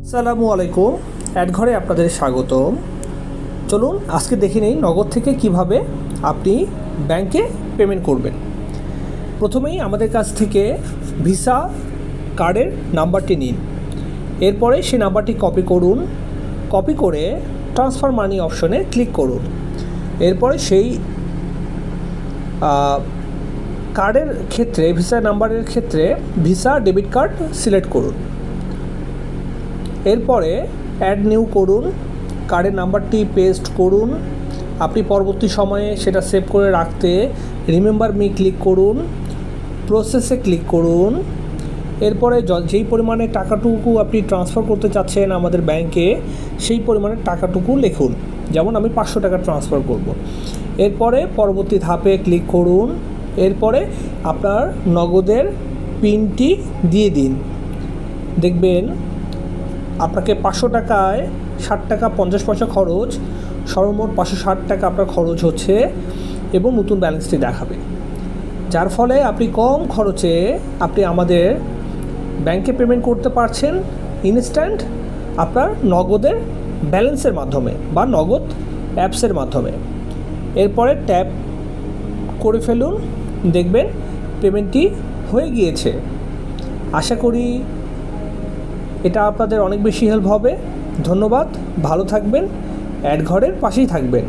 আসসালামু আলাইকুম। অ্যাড ঘরে আপনাদের স্বাগতম। চলুন আজকে দেখে নিই নগদ থেকে কিভাবে আপনি ব্যাংকে পেমেন্ট করবেন। প্রথমেই আমাদের কাছ থেকে ভিসা কার্ডের নাম্বারটি নিন। এরপরে সেই নাম্বারটি কপি করুন। কপি করে ট্রান্সফার মানি অপশনে ক্লিক করুন। এরপরে সেই কার্ডের ক্ষেত্রে ভিসা নাম্বারের ক্ষেত্রে ভিসা ডেবিট কার্ড সিলেক্ট করুন। এরপরে অ্যাড নিউ করুন, কার্ডের নাম্বারটি পেস্ট করুন। আপনি পরবর্তী সময়ে সেটা সেভ করে রাখতে রিমেম্বার মি ক্লিক করুন, প্রসেসে ক্লিক করুন। এরপরে যেই পরিমাণে টাকাটুকু আপনি ট্রান্সফার করতে চাচ্ছেন আমাদের ব্যাংকে সেই পরিমাণের টাকাটুকু লিখুন। যেমন আমি 500 টাকা ট্রান্সফার করব। এরপরে পরবর্তী ধাপে ক্লিক করুন। এরপরে আপনার নগদের পিনটি দিয়ে দিন। দেখবেন আপনাকে 500 টাকায় 60 টাকা 50 পয়সা খরচ, সর্বমোট 560 টাকা আপনার খরচ হচ্ছে এবং নতুন ব্যালেন্সটি দেখাবে। যার ফলে আপনি কম খরচে আপনি আমাদের ব্যাংকে পেমেন্ট করতে পারছেন ইনস্ট্যান্ট আপনার নগদের ব্যালেন্সের মাধ্যমে বা নগদ অ্যাপসের মাধ্যমে। এরপরে ট্যাপ করে ফেলুন, দেখবেন পেমেন্টটি হয়ে গিয়েছে। আশা করি এটা আপনাদের অনেক বেশি হেল্প হবে। ধন্যবাদ, ভালো থাকবেন, অ্যাড ঘরের পাশেই থাকবেন।